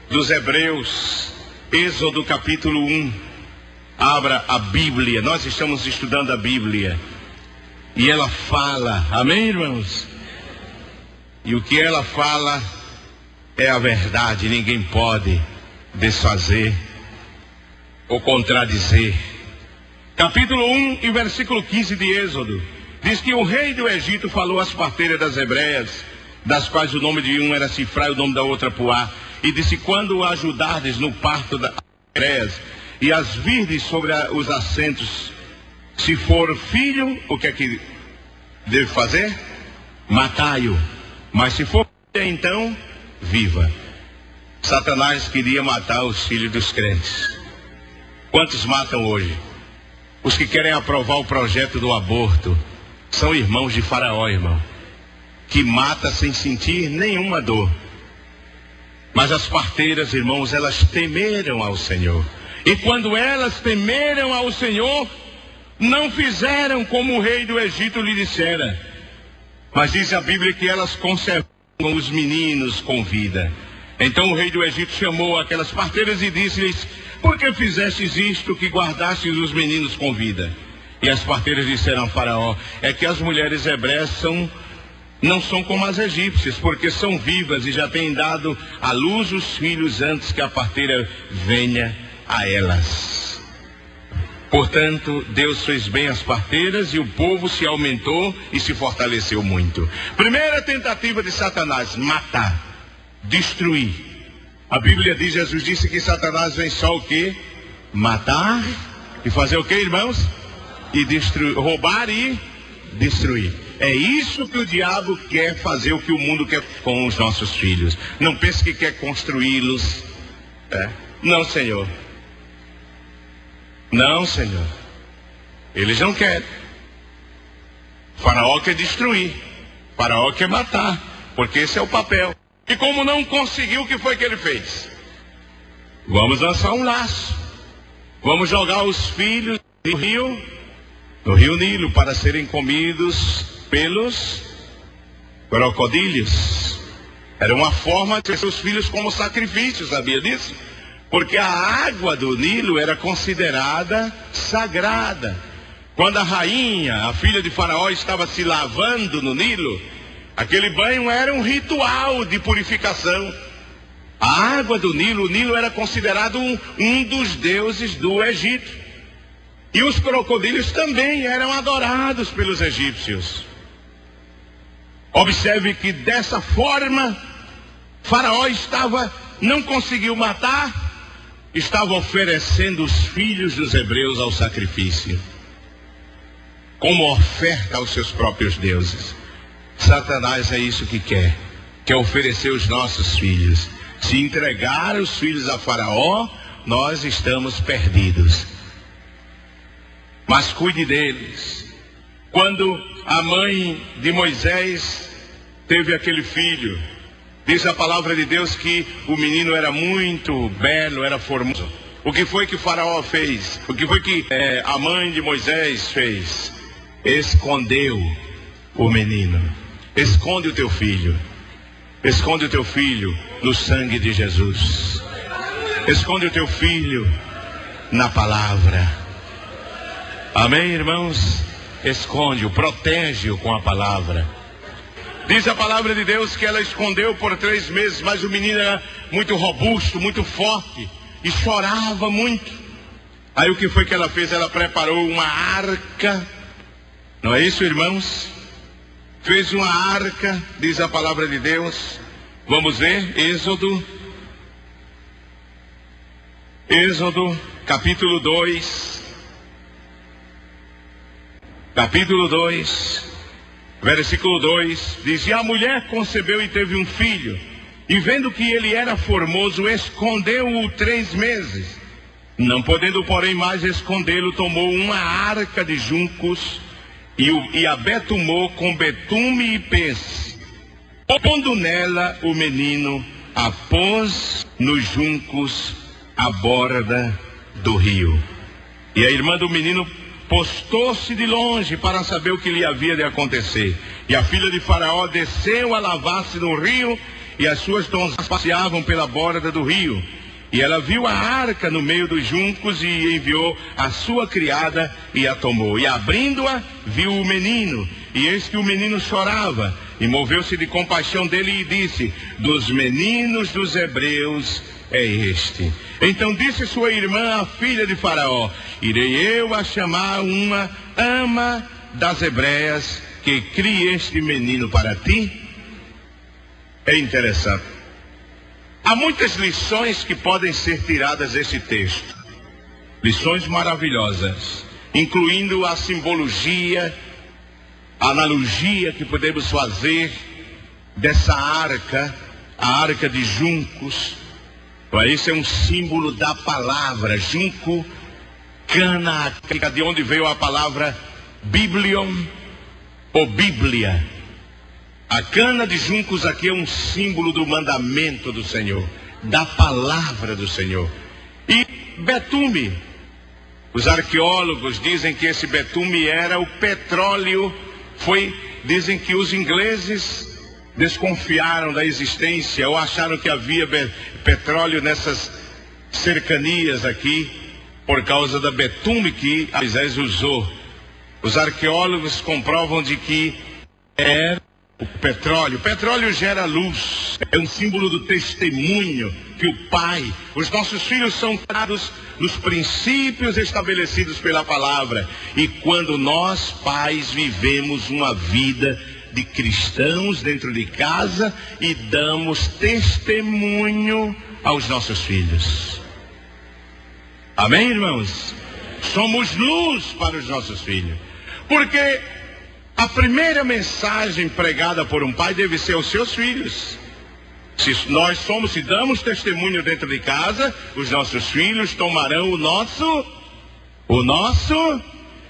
dos hebreus, Êxodo capítulo 1, abra a Bíblia, nós estamos estudando a Bíblia, e ela fala, amém, irmãos? E o que ela fala é a verdade, ninguém pode desfazer ou contradizer. Capítulo 1 e versículo 15 de Êxodo, diz que o rei do Egito falou às parteiras das hebreias, das quais o nome de um era Cifrá e o nome da outra Puá, e disse: quando ajudardes no parto das hebreias, e as virdes sobre os assentos, se for filho, o que é que deve fazer? Matai-o. Mas se for filha, então, viva. Satanás queria matar os filhos dos crentes. Quantos matam hoje? Os que querem aprovar o projeto do aborto são irmãos de Faraó, irmão, que mata sem sentir nenhuma dor. Mas as parteiras, irmãos, elas temeram ao Senhor. E quando elas temeram ao Senhor, não fizeram como o rei do Egito lhe dissera. Mas diz a Bíblia que elas conservaram os meninos com vida. Então o rei do Egito chamou aquelas parteiras e disse-lhes: por que fizestes isto, que guardastes os meninos com vida? E as parteiras disseram a Faraó: é que as mulheres hebreias não são como as egípcias, porque são vivas e já têm dado à luz os filhos antes que a parteira venha a elas. Portanto, Deus fez bem às parteiras e o povo se aumentou e se fortaleceu muito. Primeira tentativa de Satanás: matar, destruir. A Bíblia diz, Jesus disse que Satanás vem só o quê? Matar e fazer o quê, irmãos? E destruir, roubar e destruir. É isso que o diabo quer fazer, o que o mundo quer com os nossos filhos. Não pense que quer construí-los. Não, Senhor. Não, Senhor. Eles não querem. Faraó quer destruir. Faraó quer matar. Porque esse é o papel. E como não conseguiu, o que foi que ele fez? Vamos lançar um laço. Vamos jogar os filhos no rio Nilo, para serem comidos pelos crocodilos. Era uma forma de ter seus filhos como sacrifício, sabia disso? Porque a água do Nilo era considerada sagrada. Quando a rainha, a filha de Faraó, estava se lavando no Nilo, aquele banho era um ritual de purificação. A água do Nilo, o Nilo era considerado um dos deuses do Egito. E os crocodilos também eram adorados pelos egípcios. Observe que dessa forma, Faraó não conseguiu matar, estava oferecendo os filhos dos hebreus ao sacrifício, como oferta aos seus próprios deuses. Satanás é isso que quer oferecer os nossos filhos. Se entregar os filhos a Faraó, nós estamos perdidos. Mas cuide deles. Quando a mãe de Moisés teve aquele filho, diz a palavra de Deus que o menino era muito belo, era formoso. O que foi que Faraó fez? O que foi que a mãe de Moisés fez? Escondeu o menino. Esconde o teu filho. Esconde o teu filho no sangue de Jesus. Esconde o teu filho na palavra. Amém, irmãos? Esconde-o, protege-o com a palavra. Diz a palavra de Deus que ela escondeu por 3 meses, mas o menino era muito robusto, muito forte, e chorava muito. Aí o que foi que ela fez? Ela preparou uma arca. Não é isso, irmãos? Fez uma arca, diz a palavra de Deus. Vamos ver, Êxodo capítulo 2. Capítulo 2, Versículo 2 diz: e a mulher concebeu e teve um filho, e vendo que ele era formoso, escondeu-o 3 meses. Não podendo, porém, mais escondê-lo, tomou uma arca de juncos e a betumou com betume e pez. Pondo nela o menino, a pôs nos juncos à borda do rio. E a irmã do menino postou-se de longe para saber o que lhe havia de acontecer. E a filha de Faraó desceu a lavar-se no rio, e as suas donzelas passeavam pela borda do rio. E ela viu a arca no meio dos juncos e enviou a sua criada e a tomou. E abrindo-a, viu o menino, e eis que o menino chorava. E moveu-se de compaixão dele e disse: dos meninos dos hebreus é este. Então disse sua irmã, a filha de Faraó: irei eu a chamar uma ama das hebreias que crie este menino para ti? É interessante. Há muitas lições que podem ser tiradas desse texto. Lições maravilhosas, incluindo a simbologia, a analogia que podemos fazer dessa arca, a arca de juncos. Isso é um símbolo da palavra junco, cana, de onde veio a palavra biblion ou bíblia. A cana de juncos aqui é um símbolo do mandamento do Senhor, da palavra do Senhor. E betume, os arqueólogos dizem que esse betume era o petróleo. Dizem que os ingleses desconfiaram da existência ou acharam que havia petróleo nessas cercanias aqui por causa da betume que Moisés usou. Os arqueólogos comprovam de que era o petróleo. O petróleo gera luz, é um símbolo do testemunho que o Pai, os nossos filhos são criados nos princípios estabelecidos pela palavra. E quando nós, pais, vivemos uma vida de cristãos dentro de casa e damos testemunho aos nossos filhos. Amém, irmãos? Somos luz para os nossos filhos. Porque a primeira mensagem pregada por um pai deve ser aos seus filhos. Se damos testemunho dentro de casa, os nossos filhos tomarão o nosso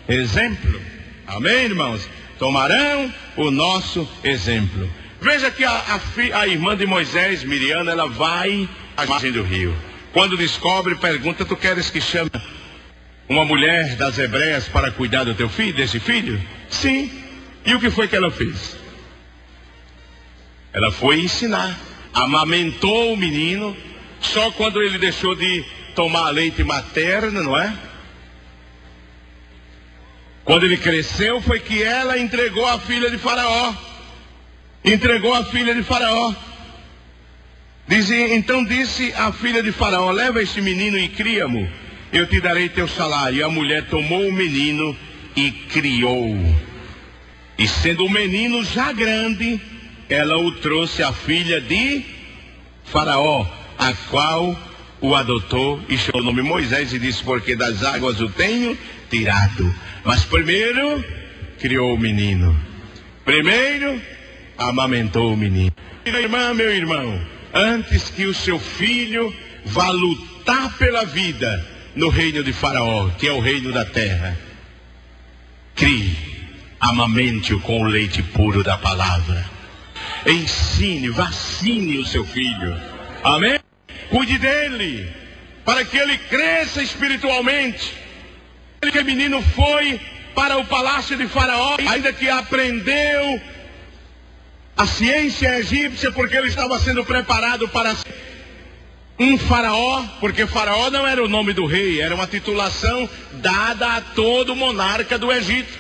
exemplo. Amém, irmãos? Tomarão o nosso exemplo. Veja que a irmã de Moisés, Miriam, ela vai à margem do rio. Quando descobre, pergunta: tu queres que chame uma mulher das hebreias para cuidar do teu filho, desse filho? Sim. E o que foi que ela fez? Ela foi ensinar. Amamentou o menino. Só quando ele deixou de tomar leite materno, não é? Quando ele cresceu, foi que ela entregou a filha de Faraó. Entregou a filha de Faraó. Então disse a filha de Faraó: leva este menino e cria-mo, eu te darei teu salário. E a mulher tomou o menino e criou. E sendo o menino já grande, ela o trouxe à filha de Faraó, a qual o adotou e chamou o nome Moisés e disse: porque das águas o tenho tirado. Mas primeiro criou o menino. Primeiro amamentou o menino. Minha irmã, meu irmão, antes que o seu filho vá lutar pela vida no reino de Faraó, que é o reino da terra, crie, amamente-o com o leite puro da palavra. Ensine, vacine o seu filho. Amém? Cuide dele, para que ele cresça espiritualmente. Aquele menino foi para o palácio de Faraó, ainda que aprendeu a ciência egípcia, porque ele estava sendo preparado para ser um faraó, porque Faraó não era o nome do rei, era uma titulação dada a todo monarca do Egito.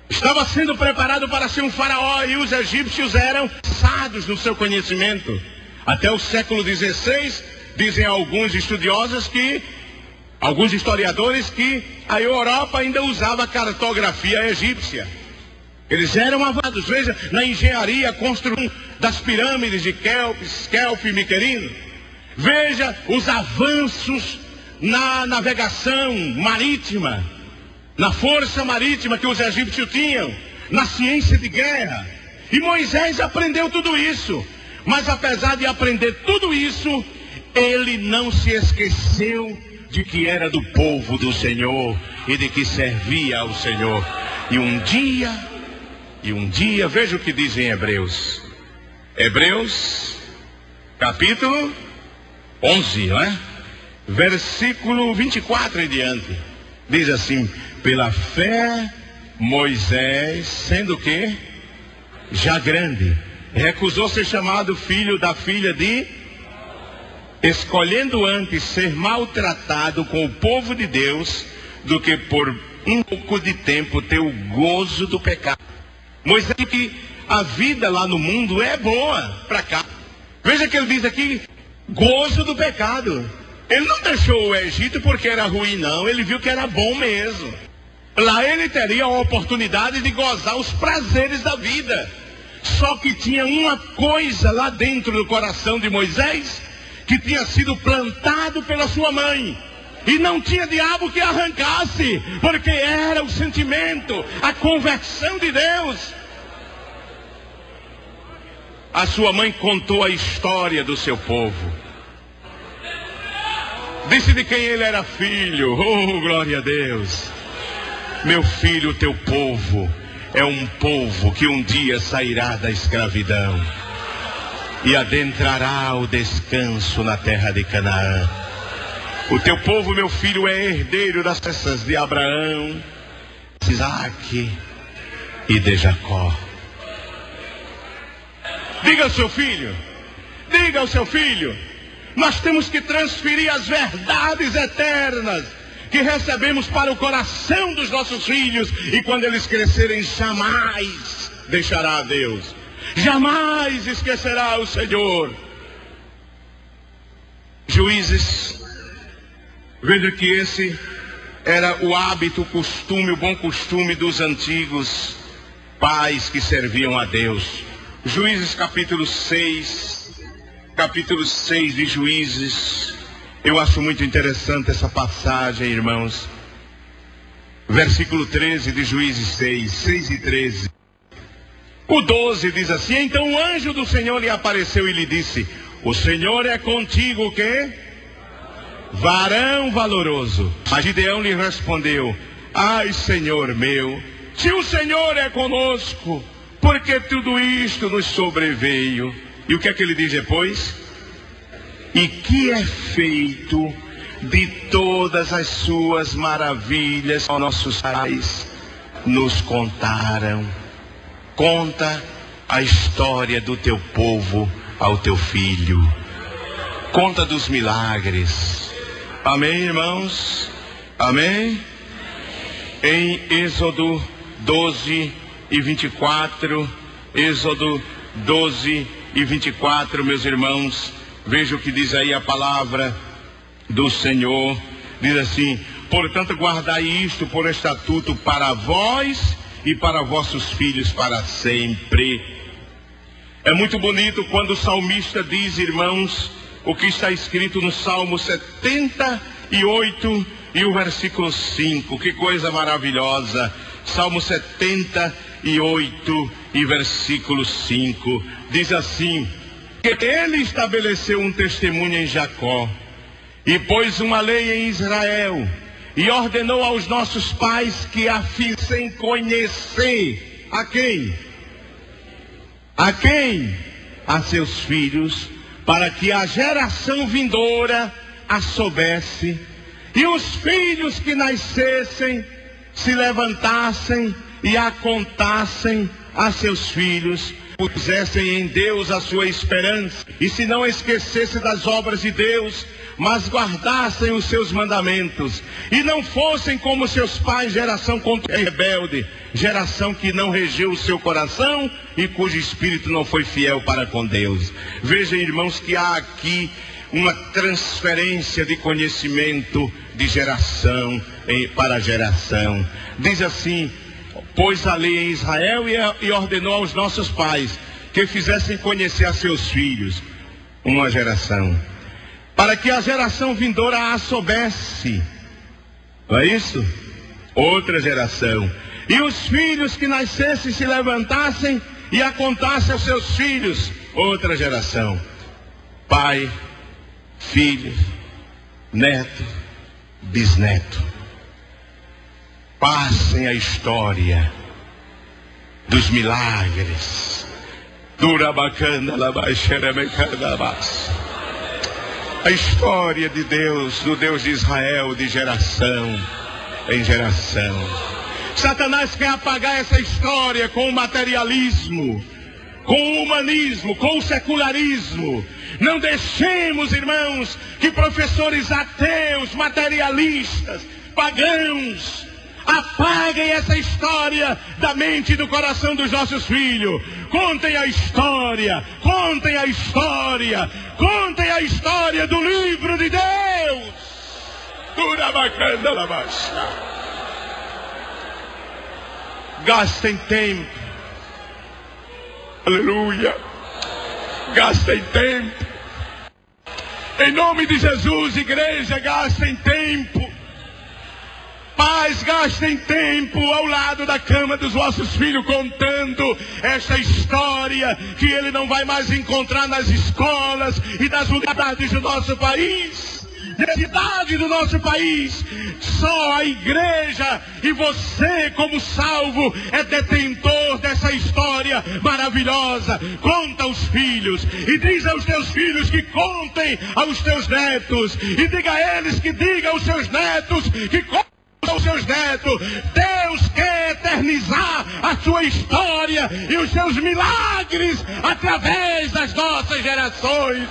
Estava sendo preparado para ser um faraó, e os egípcios eram avançados no seu conhecimento. Até o século XVI, dizem alguns estudiosos alguns historiadores, que a Europa ainda usava a cartografia egípcia. Eles eram avançados. Veja, na engenharia, construção das pirâmides de Kelp e Miquerino. Veja os avanços na navegação marítima, na força marítima que os egípcios tinham. na ciência de guerra. E Moisés aprendeu tudo isso. Mas apesar de aprender tudo isso, ele não se esqueceu de que era do povo do Senhor e de que servia ao Senhor. E um dia, veja o que diz em Hebreus. Hebreus, capítulo 11, não é? Versículo 24 em diante. Diz assim: pela fé, Moisés, sendo o quê? Já grande, recusou ser chamado filho da filha de, escolhendo antes ser maltratado com o povo de Deus, do que por um pouco de tempo ter o gozo do pecado. Moisés diz que a vida lá no mundo é boa para cá. Veja que ele diz aqui, gozo do pecado. Ele não deixou o Egito porque era ruim, não. Ele viu que era bom mesmo. Lá ele teria a oportunidade de gozar os prazeres da vida. Só que tinha uma coisa lá dentro do coração de Moisés, que tinha sido plantado pela sua mãe. E não tinha diabo que arrancasse, porque era o sentimento, a conversão de Deus. A sua mãe contou a história do seu povo. Disse de quem ele era filho. Oh, glória a Deus. Meu filho, teu povo é um povo que um dia sairá da escravidão e adentrará o descanso na terra de Canaã. O teu povo, meu filho, é herdeiro das terras de Abraão, de Isaque e de Jacó. Diga ao seu filho, nós temos que transferir as verdades eternas que recebemos para o coração dos nossos filhos, e quando eles crescerem, jamais deixará a Deus, jamais esquecerá o Senhor. Juízes, veja que esse era o hábito, o costume, o bom costume dos antigos pais que serviam a Deus. Juízes capítulo 6 de Juízes. Eu acho muito interessante essa passagem, irmãos. Versículo 13 de Juízes 6 e 13. O 12 diz assim: então o anjo do Senhor lhe apareceu e lhe disse: o Senhor é contigo, o quê? Varão valoroso. Mas Gideão lhe respondeu: ai, Senhor meu, se o Senhor é conosco, por que tudo isto nos sobreveio? E o que é que ele diz depois? E que é feito de todas as suas maravilhas aos nossos pais nos contaram. Conta a história do teu povo ao teu filho. Conta dos milagres. Amém, irmãos? Amém? Em Êxodo 12 e 24, Êxodo 12 e 24, meus irmãos, veja o que diz aí a palavra do Senhor. Diz assim: portanto guardai isto por estatuto para vós e para vossos filhos para sempre. É muito bonito quando o salmista diz, irmãos, o que está escrito no Salmo 78 e o versículo 5. Que coisa maravilhosa. Salmo 78 e versículo 5. Diz assim: que ele estabeleceu um testemunho em Jacó e pôs uma lei em Israel, e ordenou aos nossos pais que a fizessem conhecer. A quem? A quem? A seus filhos, para que a geração vindoura a soubesse, e os filhos que nascessem se levantassem e a contassem a seus filhos, pusessem em Deus a sua esperança, e se não esquecessem das obras de Deus, mas guardassem os seus mandamentos, e não fossem como seus pais, geração rebelde, geração que não regeu o seu coração e cujo espírito não foi fiel para com Deus. Vejam, irmãos, que há aqui uma transferência de conhecimento de geração para geração. Diz assim: pôs a lei em Israel e ordenou aos nossos pais que fizessem conhecer a seus filhos, uma geração, para que a geração vindoura a soubesse. Não é isso? Outra geração. E os filhos que nascessem se levantassem e a contassem aos seus filhos. Outra geração. Pai, filho, neto, bisneto. Passem a história dos milagres. Durabacana, labaxeramecandabas. A história de Deus, do Deus de Israel, de geração em geração. Satanás quer apagar essa história com o materialismo, com o humanismo, com o secularismo. Não deixemos, irmãos, que professores ateus, materialistas, pagãos, apaguem essa história da mente e do coração dos nossos filhos. Contem a história, contem a história, contem a história do livro de Deus. Durabacanda labaixa. Gastem tempo. Aleluia. Gastem tempo. Em nome de Jesus, igreja, gastem tempo. Pais, gastem tempo ao lado da cama dos vossos filhos, contando esta história que ele não vai mais encontrar nas escolas e das unidades do nosso país. Na cidade do nosso país, só a igreja e você, como salvo, é detentor dessa história maravilhosa. Conta aos filhos e diz aos teus filhos que contem aos teus netos, e diga a eles que digam aos seus netos que contem aos seus netos. Deus quer eternizar a sua história e os seus milagres através das nossas gerações.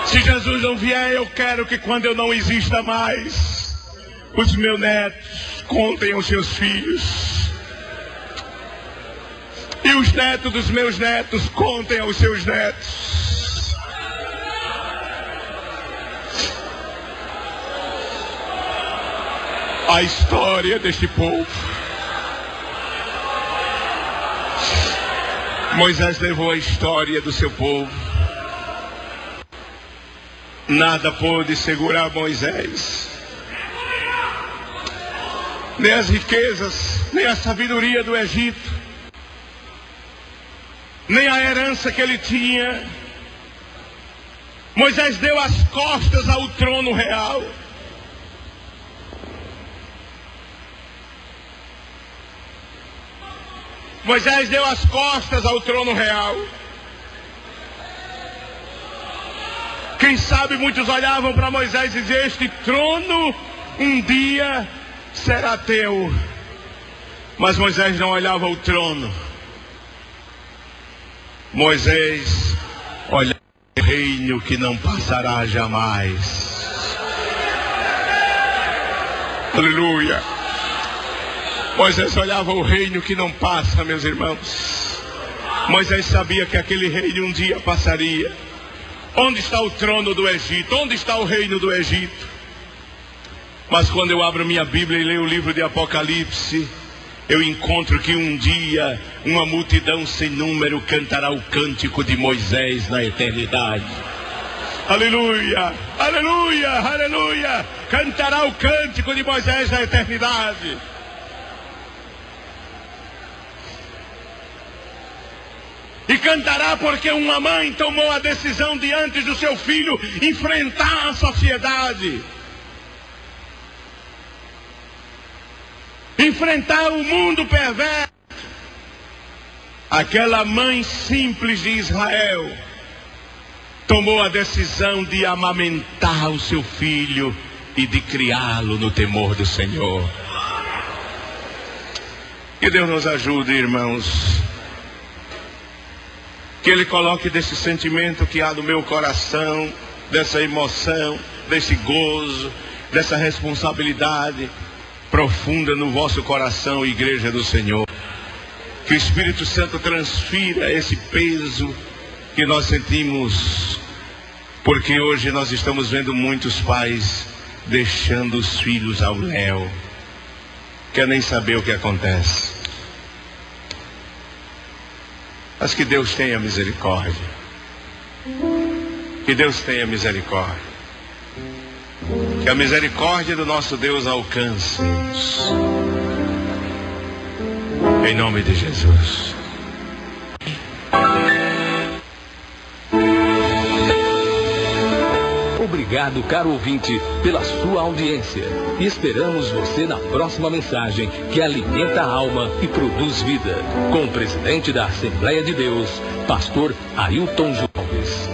Se Jesus não vier, eu quero que quando eu não exista mais, os meus netos contem aos seus filhos. E os netos dos meus netos contem aos seus netos. A história deste povo. Moisés levou a história do seu povo. Nada pôde segurar Moisés. Nem as riquezas, nem a sabedoria do Egito, nem a herança que ele tinha. Moisés deu as costas ao trono real. Moisés deu as costas ao trono real. Quem sabe muitos olhavam para Moisés e diziam: este trono um dia será teu. Mas Moisés não olhava o trono. Moisés olha o reino que não passará jamais. Aleluia. Moisés olhava o reino que não passa, meus irmãos. Moisés sabia que aquele reino um dia passaria. Onde está o trono do Egito? Onde está o reino do Egito? Mas quando eu abro minha Bíblia e leio o livro de Apocalipse, eu encontro que um dia uma multidão sem número cantará o cântico de Moisés na eternidade. Aleluia, aleluia, aleluia. Cantará o cântico de Moisés na eternidade. E cantará porque uma mãe tomou a decisão diante do seu filho enfrentar a sociedade. Enfrentar o mundo perverso. Aquela mãe simples de Israel tomou a decisão de amamentar o seu filho e de criá-lo no temor do Senhor. Que Deus nos ajude, irmãos. Que Ele coloque desse sentimento que há no meu coração, dessa emoção, desse gozo, dessa responsabilidade profunda no vosso coração, igreja do Senhor. Que o Espírito Santo transfira esse peso que nós sentimos, porque hoje nós estamos vendo muitos pais deixando os filhos ao léu. Quer nem saber o que acontece. Mas que Deus tenha misericórdia. Que Deus tenha misericórdia. Que a misericórdia do nosso Deus alcance-nos. Em nome de Jesus. Obrigado, caro ouvinte, pela sua audiência. E esperamos você na próxima mensagem que alimenta a alma e produz vida. Com o presidente da Assembleia de Deus, pastor Ailton Gomes.